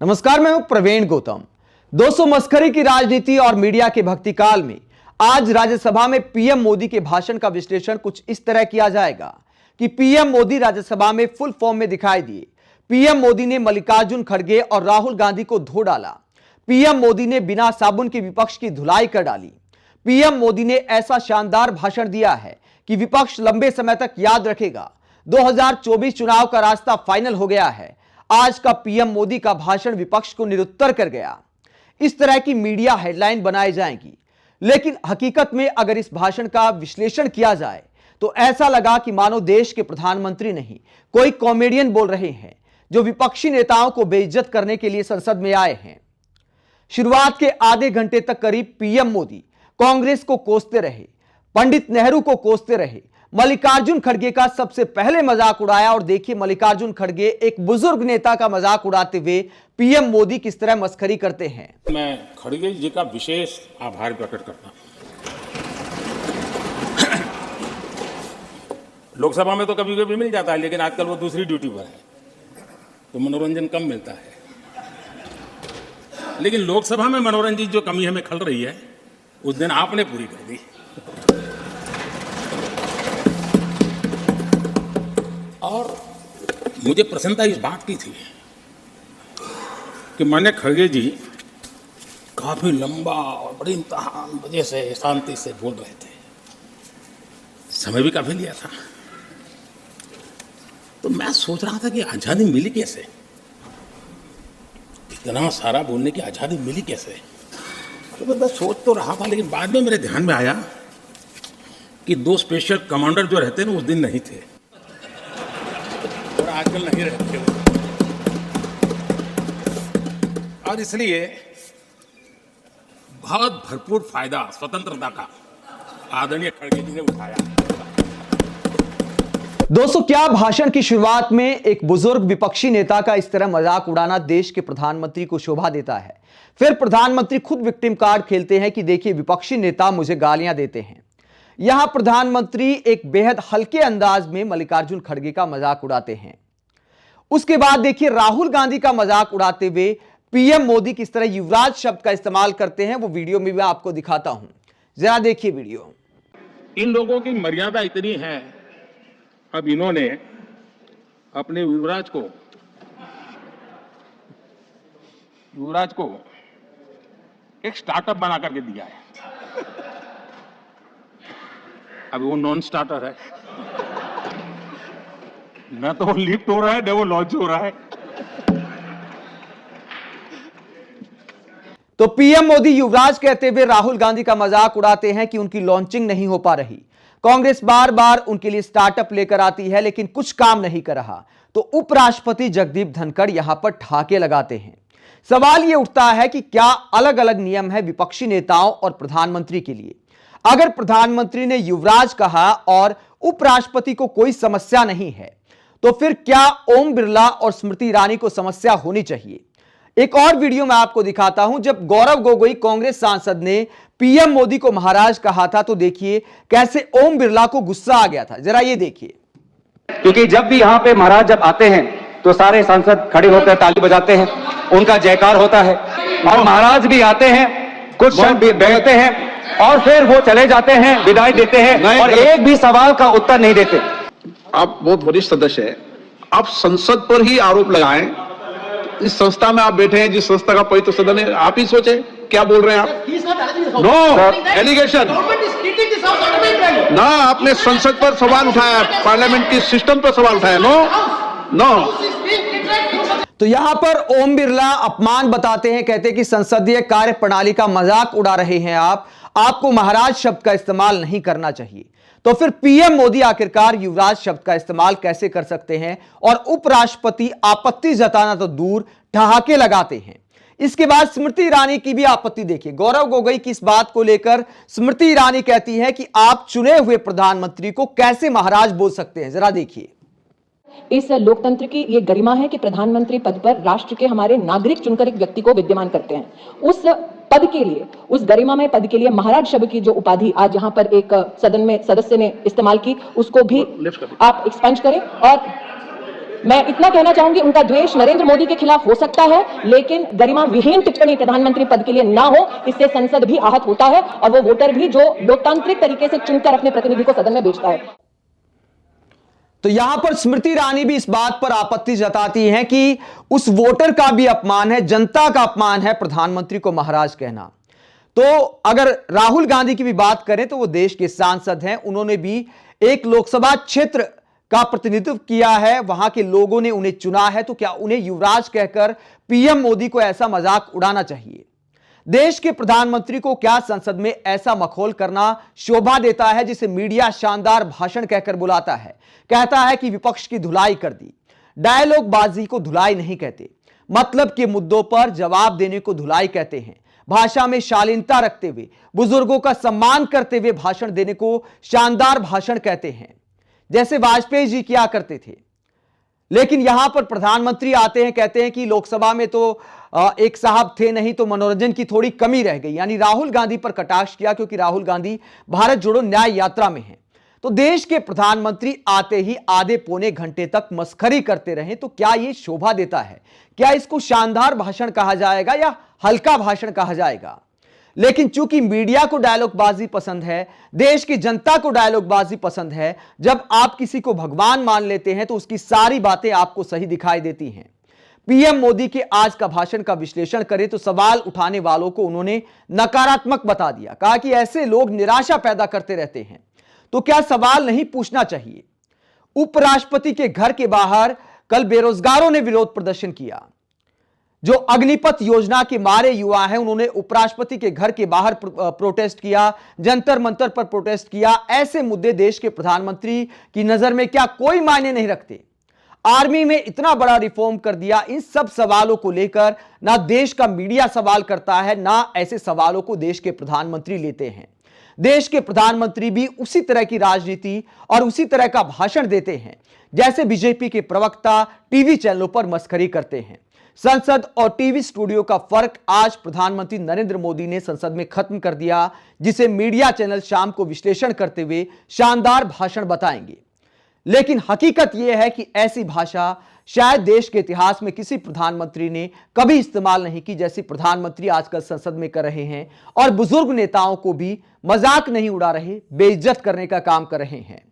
नमस्कार, मैं हूं प्रवीण गौतम। दोस्तों, मस्करी की राजनीति और मीडिया के भक्ति काल में आज राज्यसभा में पीएम मोदी के भाषण का विश्लेषण कुछ इस तरह किया जाएगा कि पीएम मोदी राज्यसभा में फुल फॉर्म में दिखाई दिए। पीएम मोदी ने मल्लिकार्जुन खड़गे और राहुल गांधी को धो डाला। पीएम मोदी ने बिना साबुन के विपक्ष की धुलाई कर डाली। पीएम मोदी ने ऐसा शानदार भाषण दिया है कि विपक्ष लंबे समय तक याद रखेगा। 2024 चुनाव का रास्ता फाइनल हो गया है। आज का पीएम मोदी का भाषण विपक्ष को निरुत्तर कर गया। इस तरह की मीडिया हेडलाइन बनाई जाएंगी, लेकिन हकीकत में अगर इस भाषण का विश्लेषण किया जाए तो ऐसा लगा कि मानो देश के प्रधानमंत्री नहीं, कोई कॉमेडियन बोल रहे हैं जो विपक्षी नेताओं को बेइज्जत करने के लिए संसद में आए हैं। शुरुआत के आधे घंटे तक करीब पीएम मोदी कांग्रेस को कोसते रहे, पंडित नेहरू को कोसते रहे, मल्लिकार्जुन खड़गे का सबसे पहले मजाक उड़ाया। और देखिए, मल्लिकार्जुन खड़गे एक बुजुर्ग नेता का मजाक उड़ाते हुए पीएम मोदी किस तरह मस्खरी करते हैं। मैं खड़गे जी का विशेष आभार प्रकट करता हूं। लोकसभा में तो कभी कभी मिल जाता है, लेकिन आजकल वो दूसरी ड्यूटी पर है तो मनोरंजन कम मिलता है। लेकिन लोकसभा में मनोरंजन की जो कमी हमें खल रही है, उस दिन आपने पूरी कर दी। और मुझे प्रसन्नता इस बात की थी कि माननीय खड़गे जी काफी लंबा और बड़ी इम्तहान वजह से शांति से बोल रहे थे। समय भी काफी लिया था। तो मैं सोच रहा था कि आजादी मिली कैसे, इतना सारा बोलने की आजादी मिली कैसे। तो मैं सोच तो रहा था, लेकिन बाद में मेरे ध्यान में आया कि दो स्पेशल कमांडर जो रहते हैं उस दिन नहीं थे और आजकल नहीं रहते। और इसलिए बहुत भरपूर फायदा स्वतंत्रता का आदरणीय खड़गे जी ने उठाया। दोस्तों, क्या भाषण की शुरुआत में एक बुजुर्ग विपक्षी नेता का इस तरह मजाक उड़ाना देश के प्रधानमंत्री को शोभा देता है। फिर प्रधानमंत्री खुद विक्टिम कार्ड खेलते हैं कि देखिए, विपक्षी नेता मुझे गालियां देते हैं। यहां प्रधानमंत्री एक बेहद हल्के अंदाज में मल्लिकार्जुन खड़गे का मजाक उड़ाते हैं। उसके बाद देखिए, राहुल गांधी का मजाक उड़ाते हुए पीएम मोदी किस तरह युवराज शब्द का इस्तेमाल करते हैं। वो वीडियो में मैं आपको दिखाता हूं, जरा देखिए वीडियो। इन लोगों की मर्यादा इतनी है, अब इन्होंने अपने युवराज को एक स्टार्टअप बना करके दिया है। अब वो नॉन स्टार्टर है, न तो वो लिफ्ट हो रहा है न वो लॉन्च हो रहा है। तो पीएम मोदी युवराज कहते हुए राहुल गांधी का मजाक उड़ाते हैं कि उनकी लॉन्चिंग नहीं हो पा रही। कांग्रेस बार बार उनके लिए स्टार्टअप लेकर आती है, लेकिन कुछ काम नहीं कर रहा। तो उपराष्ट्रपति जगदीप धनखड़ यहां पर ठहाके लगाते हैं। सवाल यह उठता है कि क्या अलग अलग नियम है विपक्षी नेताओं और प्रधानमंत्री के लिए। अगर प्रधानमंत्री ने युवराज कहा और उपराष्ट्रपति को कोई समस्या नहीं है, तो फिर क्या ओम बिरला और स्मृति ईरानी को समस्या होनी चाहिए। एक और वीडियो मैं आपको दिखाता हूं, जब गौरव गोगोई कांग्रेस सांसद ने पीएम मोदी को महाराज कहा था, तो देखिए कैसे ओम बिरला को गुस्सा आ गया था। जरा ये देखिए। क्योंकि जब भी यहां पे महाराज जब आते हैं तो सारे सांसद खड़े होकर ताली बजाते हैं, उनका जयकार होता है। और महाराज भी आते हैं, कुछ क्षण बैठते हैं और फिर वो चले जाते हैं, विदाई देते हैं और एक भी सवाल का उत्तर नहीं देते। आप बहुत वरिष्ठ सदस्य है, आप संसद पर ही आरोप लगाएं। इस संस्था में आप बैठे हैं, जिस संस्था का पवित्र सदन है, आप ही सोचे क्या बोल रहे हैं आप। नो एलिगेशन ना, आपने संसद पर सवाल उठाया, पार्लियामेंट की सिस्टम पर सवाल उठाया। No no. तो यहां पर ओम बिरला अपमान बताते हैं, कहते हैं कि संसदीय कार्य प्रणाली का मजाक उड़ा रहे हैं आपको महाराज शब्द का इस्तेमाल नहीं करना चाहिए। तो फिर पीएम मोदी आखिरकार युवराज शब्द का इस्तेमाल कैसे कर सकते हैं। और उपराष्ट्रपति आपत्ति जताना तो दूर, ठहाके लगाते हैं। इसके बाद स्मृति ईरानी की भी आपत्ति देखिए। गौरव गोगोई की इस बात को लेकर स्मृति ईरानी कहती है कि आप चुने हुए प्रधानमंत्री को कैसे महाराज बोल सकते हैं। जरा देखिए। इस लोकतंत्र की ये गरिमा है कि प्रधानमंत्री पद पर राष्ट्र के हमारे नागरिक चुनकर एक व्यक्ति को विद्यमान करते हैं। उस पद के लिए, उस गरिमामय पद के लिए महाराज शब्द की जो उपाधि आज यहाँ पर एक सदन में सदस्य ने इस्तेमाल की, उसको भी आप एक्सपेंड करें। और मैं इतना कहना चाहूंगी, उनका द्वेष नरेंद्र मोदी के खिलाफ हो सकता है, लेकिन गरिमा विहीन टिप्पणी प्रधानमंत्री पद के लिए ना हो, इससे संसद भी आहत होता है और वो वोटर भी जो लोकतांत्रिक तरीके से चुनकर अपने प्रतिनिधि को सदन में भेजता है। तो यहां पर स्मृति ईरानी भी इस बात पर आपत्ति जताती हैं कि उस वोटर का भी अपमान है, जनता का अपमान है प्रधानमंत्री को महाराज कहना। तो अगर राहुल गांधी की भी बात करें तो वो देश के सांसद हैं, उन्होंने भी एक लोकसभा क्षेत्र का प्रतिनिधित्व किया है, वहां के लोगों ने उन्हें चुना है, तो क्या उन्हें युवराज कहकर पीएम मोदी को ऐसा मजाक उड़ाना चाहिए? देश के प्रधानमंत्री को क्या संसद में ऐसा मखौल करना शोभा देता है, जिसे मीडिया शानदार भाषण कहकर बुलाता है, कहता है कि विपक्ष की धुलाई कर दी। डायलॉग बाजी को धुलाई नहीं कहते, मतलब के मुद्दों पर जवाब देने को धुलाई कहते हैं। भाषा में शालीनता रखते हुए, बुजुर्गों का सम्मान करते हुए भाषण देने को शानदार भाषण कहते हैं, जैसे वाजपेयी जी किया करते थे। लेकिन यहां पर प्रधानमंत्री आते हैं, कहते हैं कि लोकसभा में तो एक साहब थे नहीं, तो मनोरंजन की थोड़ी कमी रह गई, यानी राहुल गांधी पर कटाक्ष किया, क्योंकि राहुल गांधी भारत जोड़ो न्याय यात्रा में हैं। तो देश के प्रधानमंत्री आते ही आधे पौने घंटे तक मस्खरी करते रहे, तो क्या यह शोभा देता है? क्या इसको शानदार भाषण कहा जाएगा या हल्का भाषण कहा जाएगा? लेकिन चूंकि मीडिया को डायलॉगबाजी पसंद है, देश की जनता को डायलॉगबाजी पसंद है, जब आप किसी को भगवान मान लेते हैं तो उसकी सारी बातें आपको सही दिखाई देती हैं। पीएम मोदी के आज का भाषण का विश्लेषण करें तो सवाल उठाने वालों को उन्होंने नकारात्मक बता दिया, कहा कि ऐसे लोग निराशा पैदा करते रहते हैं। तो क्या सवाल नहीं पूछना चाहिए? उपराष्ट्रपति के घर के बाहर कल बेरोजगारों ने विरोध प्रदर्शन किया। जो अग्निपथ योजना के मारे युवा हैं, उन्होंने उपराष्ट्रपति के घर के बाहर प्रोटेस्ट किया, जंतर मंतर पर प्रोटेस्ट किया। ऐसे मुद्दे देश के प्रधानमंत्री की नजर में क्या कोई मायने नहीं रखते? आर्मी में इतना बड़ा रिफॉर्म कर दिया, इन सब सवालों को लेकर ना देश का मीडिया सवाल करता है, ना ऐसे सवालों को देश के प्रधानमंत्री लेते हैं। देश के प्रधानमंत्री भी उसी तरह की राजनीति और उसी तरह का भाषण देते हैं जैसे बीजेपी के प्रवक्ता टीवी चैनलों पर मस्खरी करते हैं। संसद और टीवी स्टूडियो का फर्क आज प्रधानमंत्री नरेंद्र मोदी ने संसद में खत्म कर दिया, जिसे मीडिया चैनल शाम को विश्लेषण करते हुए शानदार भाषण बताएंगे। लेकिन हकीकत यह है कि ऐसी भाषा शायद देश के इतिहास में किसी प्रधानमंत्री ने कभी इस्तेमाल नहीं की, जैसी प्रधानमंत्री आजकल संसद में कर रहे हैं, और बुजुर्ग नेताओं को भी मजाक नहीं उड़ा रहे, बेइज्जत करने का काम कर रहे हैं।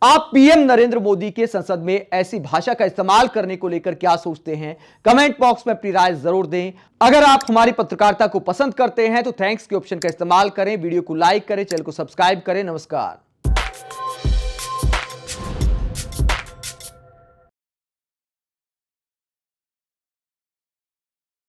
आप पीएम नरेंद्र मोदी के संसद में ऐसी भाषा का इस्तेमाल करने को लेकर क्या सोचते हैं? कमेंट बॉक्स में अपनी राय जरूर दें। अगर आप हमारी पत्रकारिता को पसंद करते हैं तो थैंक्स के ऑप्शन का इस्तेमाल करें, वीडियो को लाइक करें, चैनल को सब्सक्राइब करें। नमस्कार।